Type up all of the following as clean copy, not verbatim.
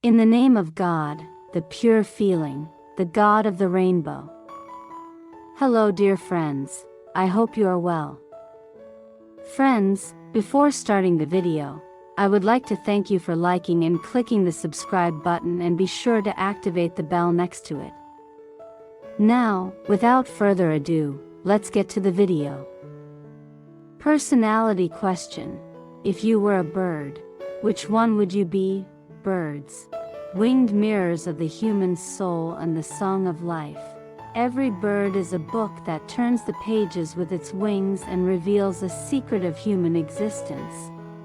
In the name of God, the pure feeling, the God of the rainbow. Hello dear friends, I hope you are well. Friends, before starting the video, I would like to thank you for liking and clicking the subscribe button, and be sure to activate the bell next to it. Now, without further ado, let's get to the video. Personality question. If you were a bird, which one would you be? Birds, winged mirrors of the human soul and the song of life. Every bird is a book that turns the pages with its wings and reveals a secret of human existence.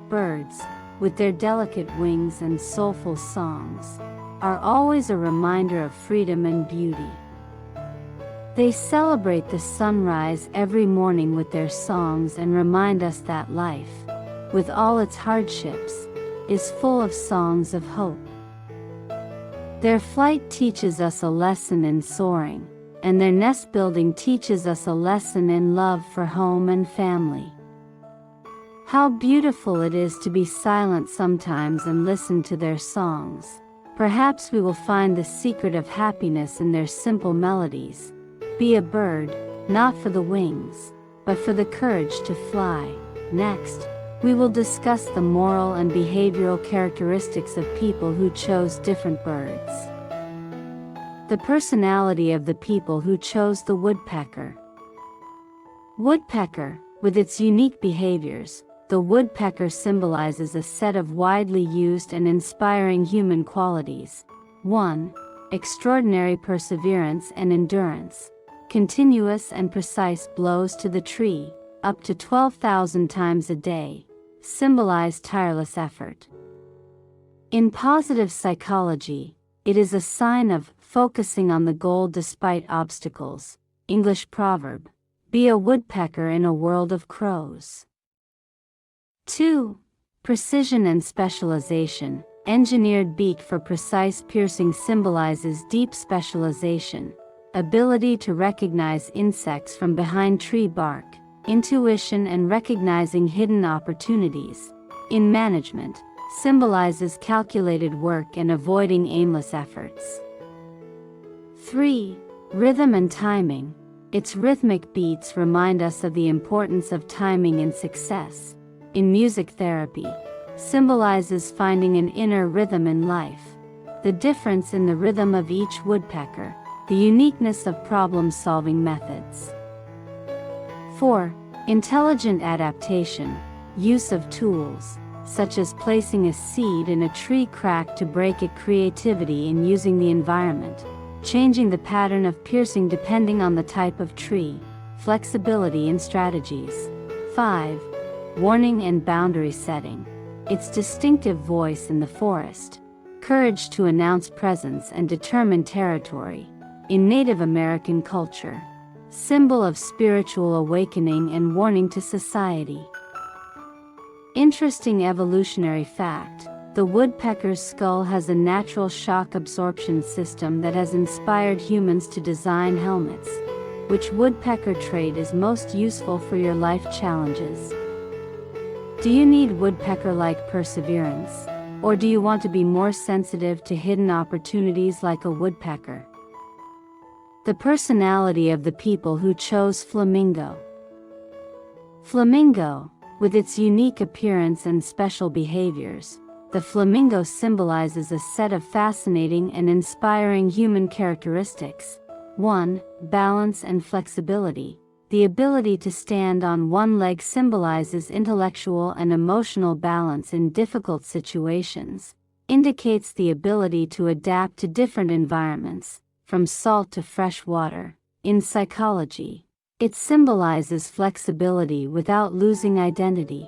Birds, with their delicate wings and soulful songs, are always a reminder of freedom and beauty. They celebrate the sunrise every morning with their songs and remind us that life, with all its hardships, is full of songs of hope. Their flight teaches us a lesson in soaring, and their nest building teaches us a lesson in love for home and family. How beautiful it is to be silent sometimes and listen to their songs. Perhaps we will find the secret of happiness in their simple melodies. Be a bird, not for the wings, but for the courage to fly. Next, we will discuss the moral and behavioral characteristics of people who chose different birds. The personality of the people who chose the woodpecker. Woodpecker, with its unique behaviors, the woodpecker symbolizes a set of widely used and inspiring human qualities. 1. Extraordinary perseverance and endurance. Continuous and precise blows to the tree, up to 12,000 times a day, symbolize tireless effort. In positive psychology, it is a sign of focusing on the goal despite obstacles. English proverb, be a woodpecker in a world of crows. 2. Precision and specialization. Engineered beak for precise piercing symbolizes deep specialization, ability to recognize insects from behind tree bark, intuition and recognizing hidden opportunities. In management, symbolizes calculated work and avoiding aimless efforts. 3. Rhythm and timing. Its rhythmic beats remind us of the importance of timing in success. In music therapy, symbolizes finding an inner rhythm in life. The difference in the rhythm of each woodpecker, the uniqueness of problem-solving methods. 4. Intelligent adaptation. Use of tools, such as placing a seed in a tree crack to break it. Creativity in using the environment, changing the pattern of piercing depending on the type of tree. Flexibility in strategies. 5. Warning and boundary setting. Its distinctive voice in the forest. Courage to announce presence and determine territory. In Native American culture, symbol of spiritual awakening and warning to society. Interesting evolutionary fact: the woodpecker's skull has a natural shock absorption system that has inspired humans to design helmets. Which woodpecker trait is most useful for your life challenges? Do you need woodpecker-like perseverance, or do you want to be more sensitive to hidden opportunities like a woodpecker? The personality of the people who chose flamingo. Flamingo, with its unique appearance and special behaviors, the flamingo symbolizes a set of fascinating and inspiring human characteristics. 1. Balance and flexibility. The ability to stand on one leg symbolizes intellectual and emotional balance in difficult situations, indicates the ability to adapt to different environments, from salt to fresh water. In psychology, it symbolizes flexibility without losing identity.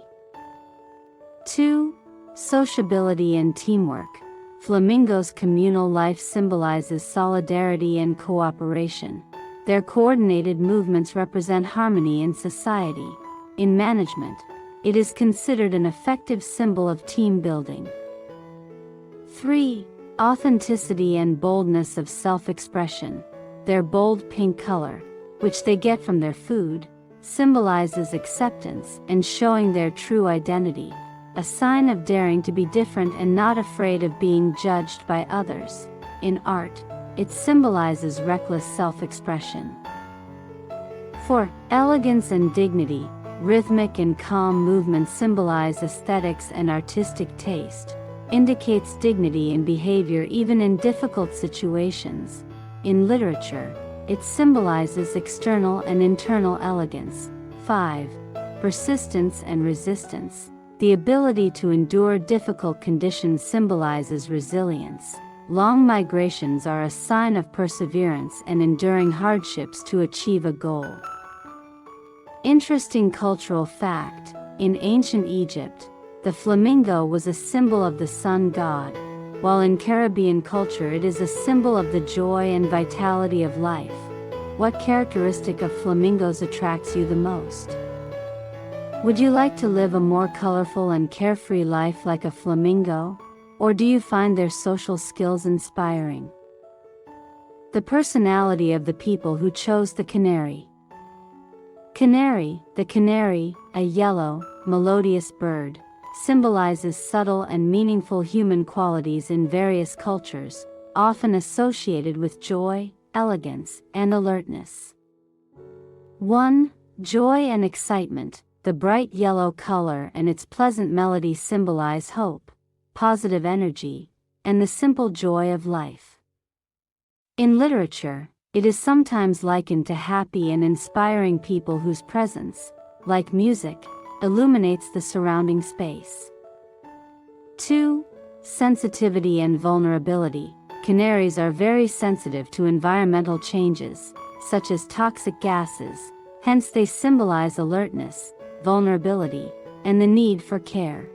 2. Sociability and teamwork. Flamingo's communal life symbolizes solidarity and cooperation. Their coordinated movements represent harmony in society. In management, it is considered an effective symbol of team building. 3. Authenticity and boldness of self-expression. Their bold pink color, which they get from their food, symbolizes acceptance and showing their true identity. a sign of daring to be different and not afraid of being judged by others. In art, it symbolizes reckless self-expression. 4. Elegance and dignity. Rhythmic and calm movements symbolize aesthetics and artistic taste. Indicates dignity in behavior even in difficult situations. In literature, it symbolizes external and internal elegance. 5. Persistence and resistance. The ability to endure difficult conditions symbolizes resilience. Long migrations are a sign of perseverance and enduring hardships to achieve a goal. Interesting cultural fact: in ancient Egypt, the flamingo was a symbol of the sun god, while in Caribbean culture it is a symbol of the joy and vitality of life. What characteristic of flamingos attracts you the most? Would you like to live a more colorful and carefree life like a flamingo? Or do you find their social skills inspiring? The personality of the people who chose the canary. Canary, the canary, a yellow, melodious bird, symbolizes subtle and meaningful human qualities in various cultures, often associated with joy, elegance, and alertness. 1. Joy and excitement. The bright yellow color and its pleasant melody symbolize hope, positive energy, and the simple joy of life. In literature, it is sometimes likened to happy and inspiring people whose presence, like music, illuminates the surrounding space. 2. Sensitivity and vulnerability. Canaries are very sensitive to environmental changes, such as toxic gases, hence they symbolize alertness, vulnerability, and the need for care.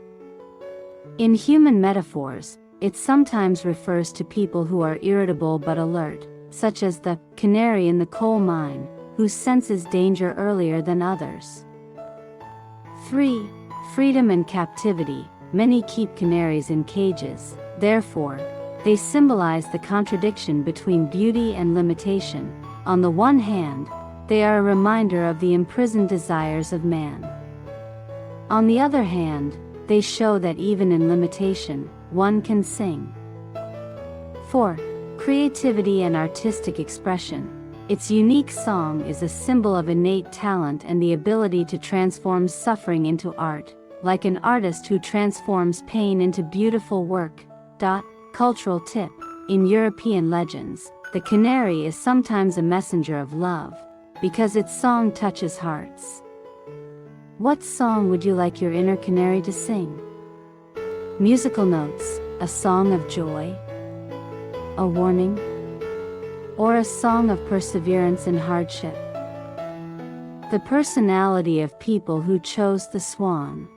In human metaphors, it sometimes refers to people who are irritable but alert, such as the canary in the coal mine, who senses danger earlier than others. 3. Freedom and captivity. Many keep canaries in cages, therefore, they symbolize the contradiction between beauty and limitation. On the one hand, they are a reminder of the imprisoned desires of man. On the other hand, they show that even in limitation, one can sing. 4. Creativity and artistic expression. Its unique song is a symbol of innate talent and the ability to transform suffering into art, like an artist who transforms pain into beautiful work. Cultural tip: in European legends, the canary is sometimes a messenger of love, because its song touches hearts. What song would you like your inner canary to sing? Musical notes: a song of joy, a warning, or a song of perseverance in hardship. The personality of people who chose the swan.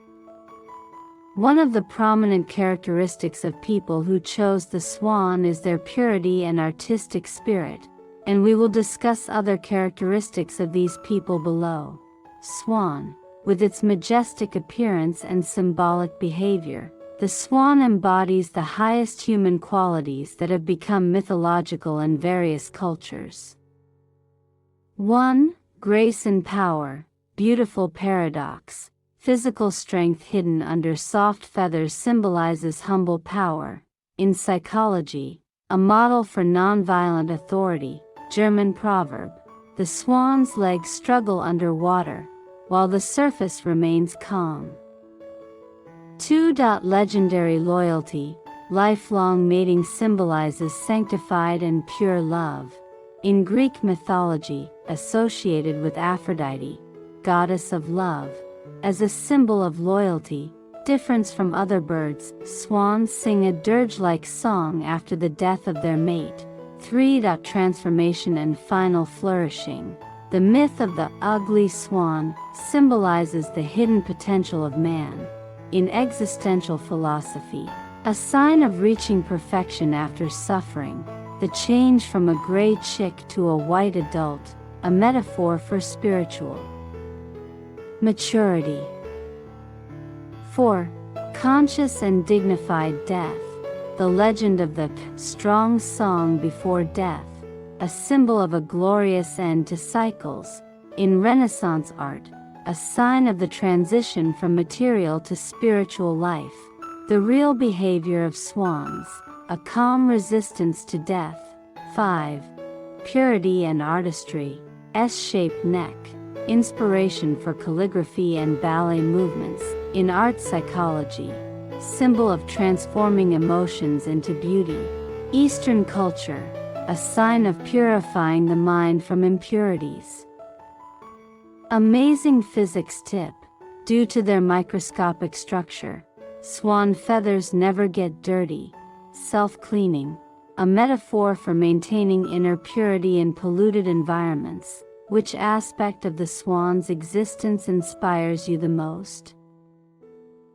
One of the prominent characteristics of people who chose the swan is their purity and artistic spirit, and we will discuss other characteristics of these people below. Swan. With its majestic appearance and symbolic behavior, the swan embodies the highest human qualities that have become mythological in various cultures. 1. Grace and power. Beautiful paradox. Physical strength hidden under soft feathers symbolizes humble power. In psychology, a model for nonviolent authority. German proverb: the swan's legs struggle under water, while the surface remains calm. 2. Legendary loyalty. Lifelong mating symbolizes sanctified and pure love. In Greek mythology, associated with Aphrodite, goddess of love, as a symbol of loyalty. Difference from other birds, swans sing a dirge-like song after the death of their mate. 3. Transformation and final flourishing. The myth of the ugly swan symbolizes the hidden potential of man. In existential philosophy, a sign of reaching perfection after suffering, the change from a gray chick to a white adult, a metaphor for spiritual maturity. 4. Conscious and dignified death. The legend of the strong song before death, a symbol of a glorious end to cycles. In Renaissance art, a sign of the transition from material to spiritual life. The real behavior of swans, a calm resistance to death. 5. Purity and artistry, S-shaped neck, inspiration for calligraphy and ballet movements. In art psychology, symbol of transforming emotions into beauty. Eastern culture, a sign of purifying the mind from impurities. Amazing physics tip, due to their microscopic structure, swan feathers never get dirty. Self-cleaning, a metaphor for maintaining inner purity in polluted environments. Which aspect of the swan's existence inspires you the most?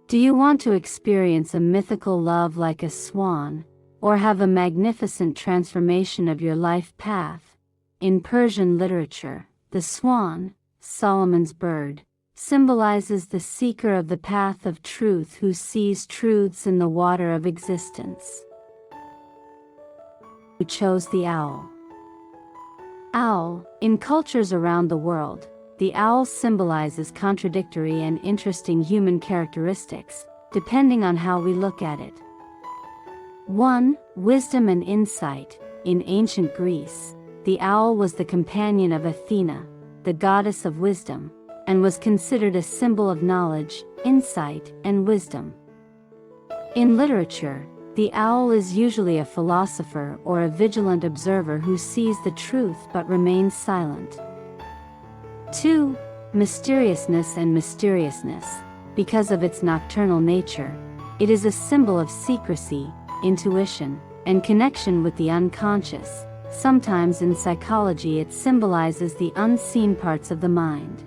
Do you want to experience a mythical love like a swan, or have a magnificent transformation of your life path? In Persian literature, the swan, Solomon's bird, symbolizes the seeker of the path of truth who sees truths in the water of existence. Who chose the owl? Owl. In cultures around the world, the owl symbolizes contradictory and interesting human characteristics, depending on how we look at it. 1. Wisdom and insight. In ancient Greece, the owl was the companion of Athena, the goddess of wisdom, and was considered a symbol of knowledge, insight, and wisdom. In literature, the owl is usually a philosopher or a vigilant observer who sees the truth but remains silent. 2. Mysteriousness and mysteriousness. Because of its nocturnal nature, it is a symbol of secrecy, intuition, and connection with the unconscious. Sometimes in psychology it symbolizes the unseen parts of the mind.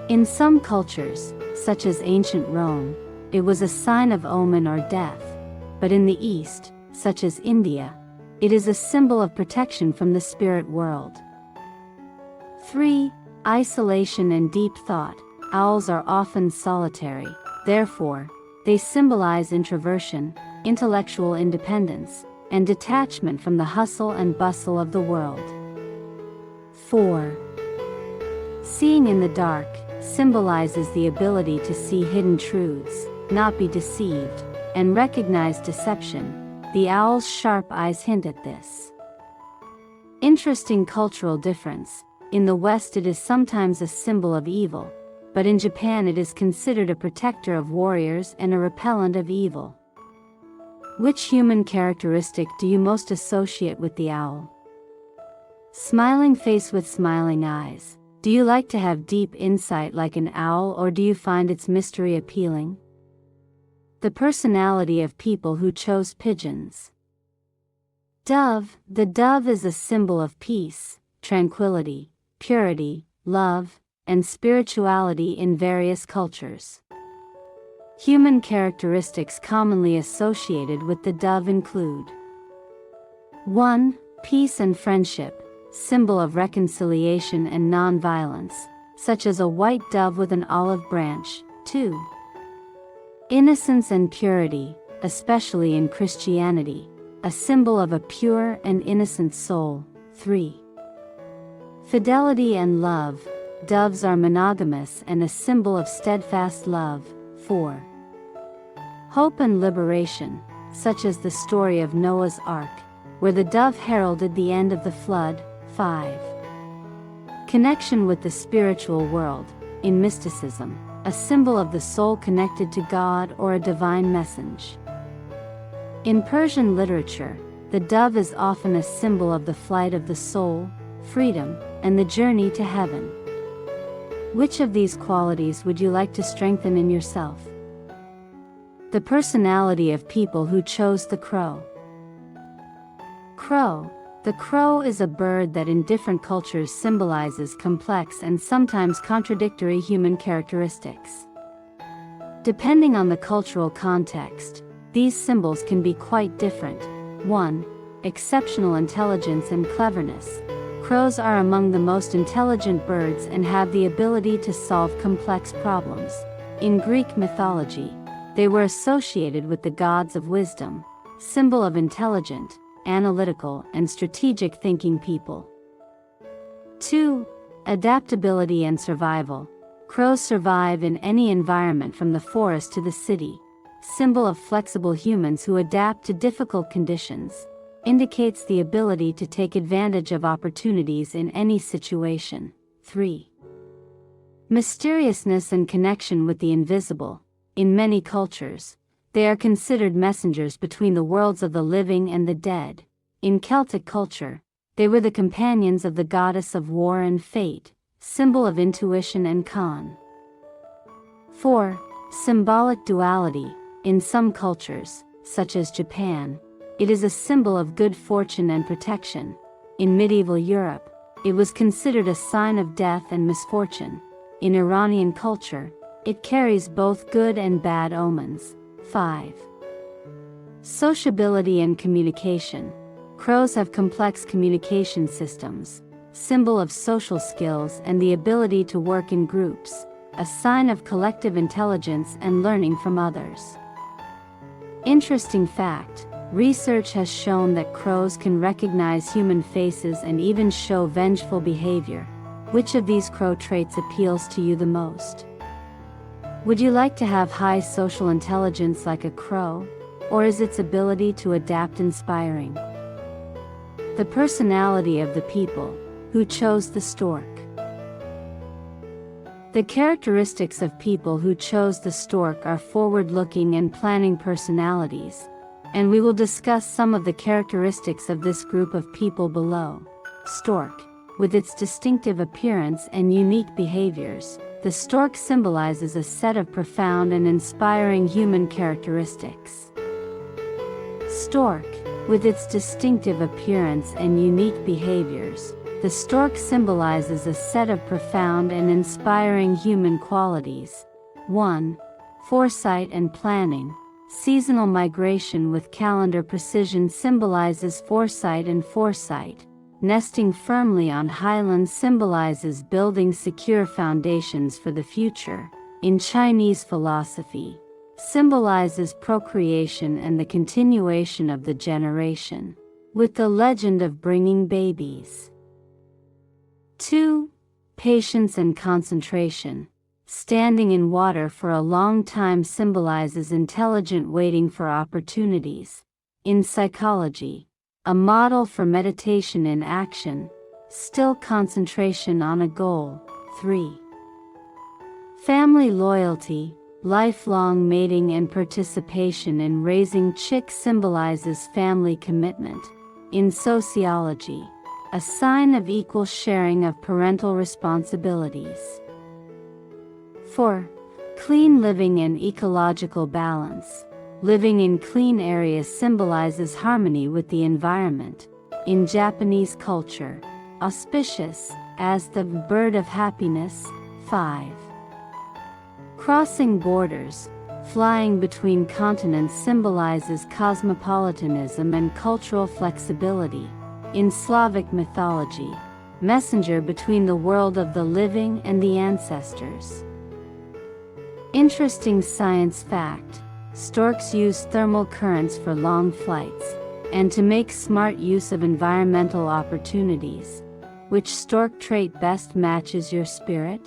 In some cultures, such as ancient Rome, it was a sign of omen or death. But in the East, such as India, it is a symbol of protection from the spirit world. 3. Isolation and deep thought. Owls are often solitary, therefore, they symbolize introversion, intellectual independence, and detachment from the hustle and bustle of the world. 4. Seeing in the dark symbolizes the ability to see hidden truths, not be deceived, and recognize deception. The owl's sharp eyes hint at this. Interesting cultural difference. In the West it is sometimes a symbol of evil, but in Japan it is considered a protector of warriors and a repellent of evil. Which human characteristic do you most associate with the owl? Smiling face with smiling eyes. Do you like to have deep insight like an owl, or do you find its mystery appealing? The personality of people who chose pigeons. Dove. The dove is a symbol of peace, tranquility, purity, love, and spirituality in various cultures. Human characteristics commonly associated with the dove include: 1. Peace and friendship, symbol of reconciliation and non-violence, such as a white dove with an olive branch. 2. Innocence and purity, especially in Christianity, a symbol of a pure and innocent soul. 3. Fidelity and love. Doves are monogamous and a symbol of steadfast love. 4. Hope and liberation, such as the story of Noah's Ark, where the dove heralded the end of the flood. 5. Connection with the spiritual world. In mysticism, a symbol of the soul connected to God or a divine message. In Persian literature, the dove is often a symbol of the flight of the soul, freedom, and the journey to heaven. Which of these qualities would you like to strengthen in yourself? The personality of people who chose the crow. Crow. The crow is a bird that in different cultures symbolizes complex and sometimes contradictory human characteristics. Depending on the cultural context, these symbols can be quite different. 1. Exceptional intelligence and cleverness. Crows are among the most intelligent birds and have the ability to solve complex problems. In Greek mythology, they were associated with the gods of wisdom, symbol of intelligent, analytical, and strategic thinking people. 2. Adaptability and survival. Crows survive in any environment from the forest to the city. Symbol of flexible humans who adapt to difficult conditions. Indicates the ability to take advantage of opportunities in any situation. 3. Mysteriousness and connection with the invisible. In many cultures, they are considered messengers between the worlds of the living and the dead. In Celtic culture, they were the companions of the goddess of war and fate, symbol of intuition and con. 4. Symbolic duality. In some cultures, such as Japan, it is a symbol of good fortune and protection. In medieval Europe, it was considered a sign of death and misfortune. In Iranian culture, it carries both good and bad omens. 5. Sociability and communication. Crows have complex communication systems, symbol of social skills and the ability to work in groups, a sign of collective intelligence and learning from others. Interesting fact. Research has shown that crows can recognize human faces and even show vengeful behavior. Which of these crow traits appeals to you the most? Would you like to have high social intelligence like a crow, or is its ability to adapt inspiring? The personality of the people who chose the stork. The characteristics of people who chose the stork are forward-looking and planning personalities, and we will discuss some of the characteristics of this group of people below. Stork. With its distinctive appearance and unique behaviors, the stork symbolizes a set of profound and inspiring human characteristics. Stork. With its distinctive appearance and unique behaviors, the stork symbolizes a set of profound and inspiring human qualities. 1. Foresight and planning. Seasonal migration with calendar precision symbolizes foresight and foresight. Nesting firmly on highlands symbolizes building secure foundations for the future. In Chinese philosophy, symbolizes procreation and the continuation of the generation, with the legend of bringing babies. 2. Patience and concentration. Standing in water for a long time symbolizes intelligent waiting for opportunities. In psychology, a model for meditation in action, still concentration on a goal. 3. Family loyalty, lifelong mating and participation in raising chicks symbolizes family commitment. In sociology, a sign of equal sharing of parental responsibilities. 4. Clean living and ecological balance. Living in clean areas symbolizes harmony with the environment. In Japanese culture, auspicious as the bird of happiness. 5. Crossing borders, flying between continents symbolizes cosmopolitanism and cultural flexibility. In Slavic mythology, messenger between the world of the living and the ancestors. Interesting science fact. Storks use thermal currents for long flights, and to make smart use of environmental opportunities. Which stork trait best matches your spirit?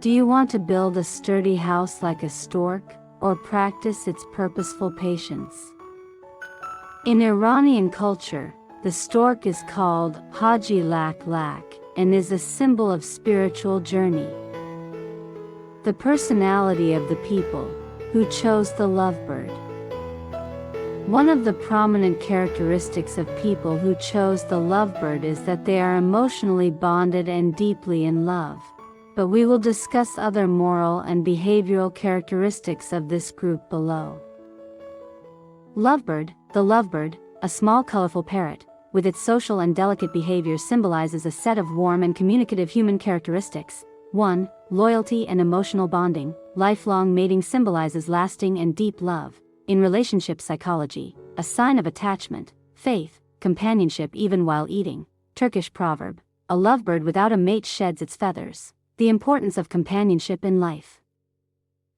Do you want to build a sturdy house like a stork, or practice its purposeful patience? In Iranian culture, the stork is called Haji Lak Lak, and is a symbol of spiritual journey. The personality of the people who chose the lovebird. One of the prominent characteristics of people who chose the lovebird is that they are emotionally bonded and deeply in love. But we will discuss other moral and behavioral characteristics of this group below. Lovebird. The lovebird, a small colorful parrot, with its social and delicate behaviors symbolizes a set of warm and communicative human characteristics. 1. Loyalty and emotional bonding. Lifelong mating symbolizes lasting and deep love. In relationship psychology, a sign of attachment, faith, companionship even while eating. Turkish proverb. A lovebird without a mate sheds its feathers. The importance of companionship in life.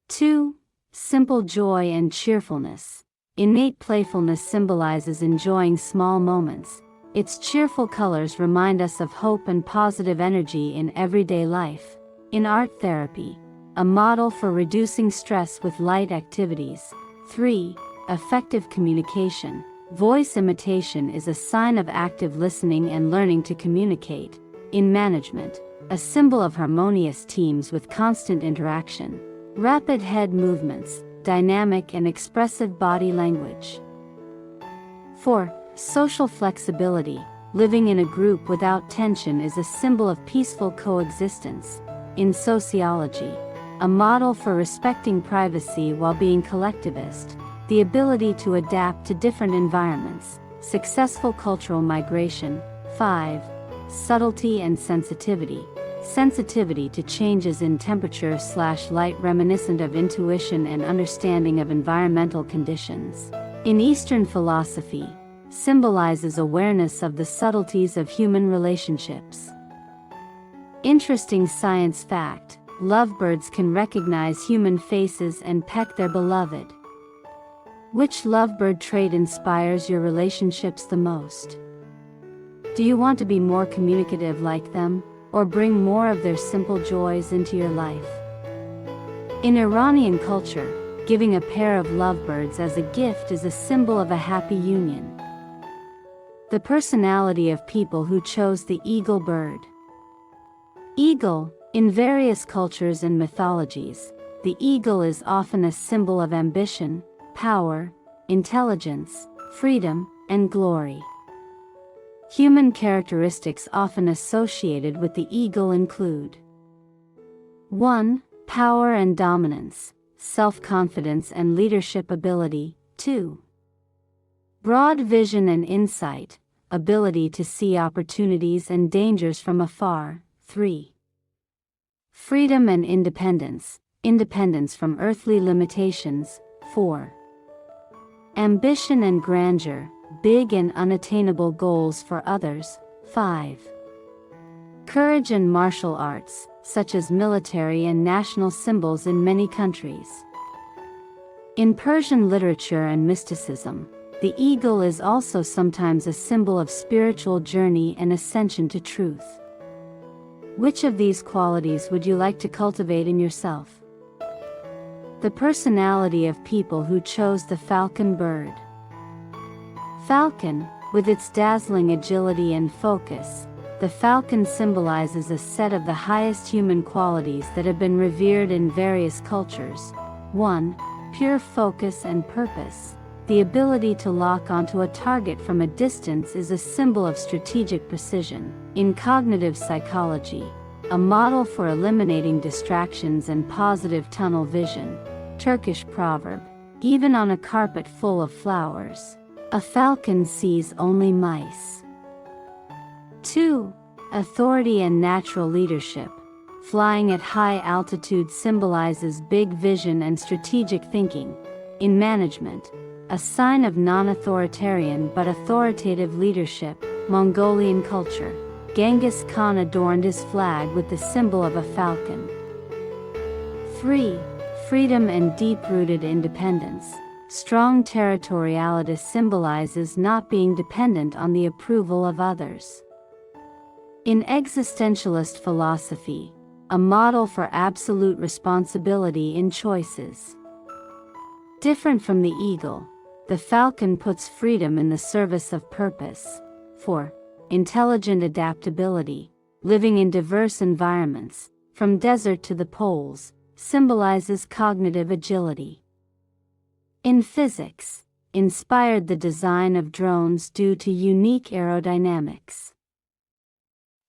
2. Simple joy and cheerfulness. Innate playfulness symbolizes enjoying small moments. Its cheerful colors remind us of hope and positive energy in everyday life. In art therapy, a model for reducing stress with light activities. 3. Effective communication. Voice imitation is a sign of active listening and learning to communicate. In management, a symbol of harmonious teams with constant interaction. Rapid head movements, dynamic and expressive body language. 4. Social flexibility. Living in a group without tension is a symbol of peaceful coexistence. In sociology, a model for respecting privacy while being collectivist. The ability to adapt to different environments. Successful cultural migration. 5. Subtlety and sensitivity. Sensitivity to changes in temperature/light reminiscent of intuition and understanding of environmental conditions. In Eastern philosophy, symbolizes awareness of the subtleties of human relationships. Interesting science fact: lovebirds can recognize human faces and peck their beloved. Which lovebird trait inspires your relationships the most? Do you want to be more communicative like them, or bring more of their simple joys into your life? In Iranian culture, giving a pair of lovebirds as a gift is a symbol of a happy union. The personality of people who chose the eagle bird. Eagle. In various cultures and mythologies, the eagle is often a symbol of ambition, power, intelligence, freedom, and glory. Human characteristics often associated with the eagle include: 1. Power and dominance, self-confidence and leadership ability. 2. Broad vision and insight, ability to see opportunities and dangers from afar. 3. Freedom and independence, independence from earthly limitations. 4. Ambition and grandeur, big and unattainable goals for others. 5. Courage and martial arts, such as military and national symbols in many countries. In Persian literature and mysticism, the eagle is also sometimes a symbol of spiritual journey and ascension to truth. Which of these qualities would you like to cultivate in yourself? The personality of people who chose the falcon bird. Falcon, with its dazzling agility and focus, the falcon symbolizes a set of the highest human qualities that have been revered in various cultures. 1. Pure focus and purpose. The ability to lock onto a target from a distance is a symbol of strategic precision. In cognitive psychology, a model for eliminating distractions and positive tunnel vision. Turkish proverb: even on a carpet full of flowers, a falcon sees only mice. 2. Authority and natural leadership. Flying at high altitude symbolizes big vision and strategic thinking. In management, a sign of non-authoritarian but authoritative leadership. Mongolian culture, Genghis Khan adorned his flag with the symbol of a falcon. 3. Freedom and deep-rooted independence. Strong territoriality symbolizes not being dependent on the approval of others. In existentialist philosophy, a model for absolute responsibility in choices. Different from the eagle, the falcon puts freedom in the service of purpose. 4. Intelligent adaptability. Living in diverse environments, from desert to the poles, symbolizes cognitive agility. In physics, inspired the design of drones due to unique aerodynamics.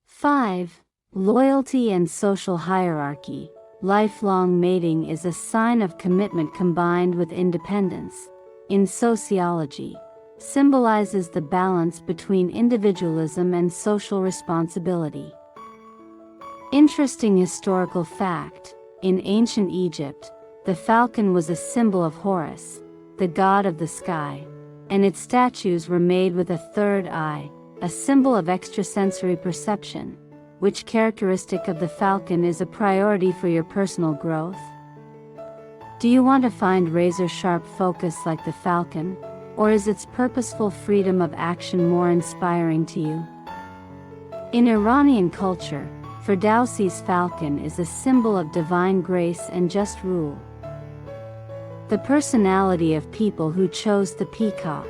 5. Loyalty and social hierarchy. Lifelong mating is a sign of commitment combined with independence. In sociology, symbolizes the balance between individualism and social responsibility. Interesting historical fact: in ancient Egypt, the falcon was a symbol of Horus, the god of the sky, and its statues were made with a third eye, a symbol of extrasensory perception. Which characteristic of the falcon is a priority for your personal growth? Do you want to find razor-sharp focus like the falcon, or is its purposeful freedom of action more inspiring to you? In Iranian culture, Ferdowsi's falcon is a symbol of divine grace and just rule. The personality of people who chose the peacock.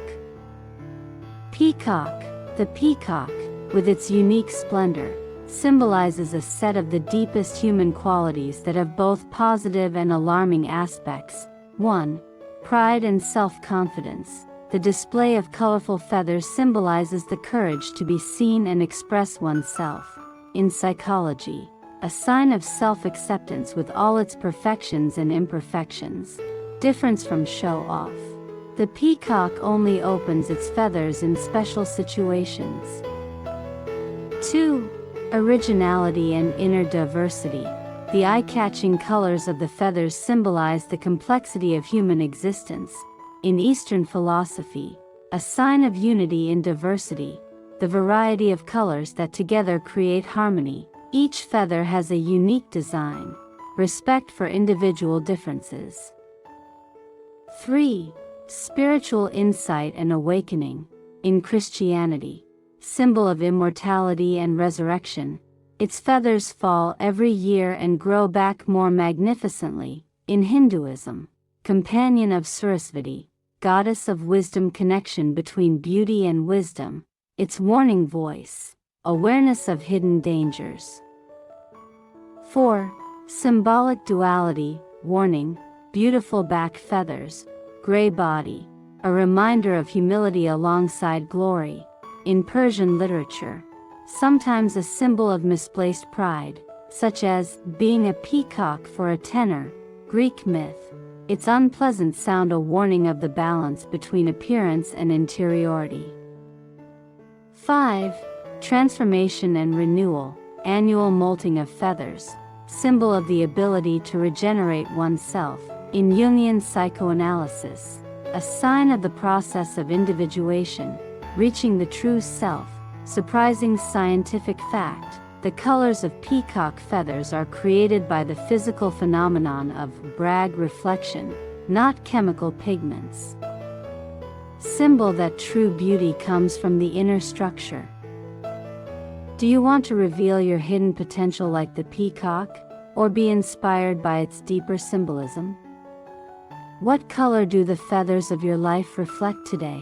Peacock. The peacock, with its unique splendor, symbolizes a set of the deepest human qualities that have both positive and alarming aspects. 1. Pride and self-confidence. The display of colorful feathers symbolizes the courage to be seen and express oneself. In psychology, a sign of self-acceptance with all its perfections and imperfections. Difference from show-off. The peacock only opens its feathers in special situations. 2. Originality and inner diversity. The eye-catching colors of the feathers symbolize the complexity of human existence. In Eastern philosophy, a sign of unity in diversity, the variety of colors that together create harmony. Each feather has a unique design. Respect for individual differences. 3. Spiritual insight and awakening. In Christianity, symbol of immortality and resurrection, its feathers fall every year and grow back more magnificently. In Hinduism, companion of Sarasvati, goddess of wisdom, connection between beauty and wisdom, its warning voice, awareness of hidden dangers. 4. Symbolic duality, warning, beautiful back feathers, gray body, a reminder of humility alongside glory. In Persian literature, sometimes a symbol of misplaced pride, such as being a peacock for a tenor. Greek myth, its unpleasant sound a warning of the balance between appearance and interiority. 5. Transformation and renewal, annual molting of feathers, symbol of the ability to regenerate oneself. In Jungian psychoanalysis, a sign of the process of individuation, reaching the true self. Surprising scientific fact, the colors of peacock feathers are created by the physical phenomenon of Bragg reflection, not chemical pigments. Symbol that true beauty comes from the inner structure. Do you want to reveal your hidden potential like the peacock, or be inspired by its deeper symbolism? What color do the feathers of your life reflect today?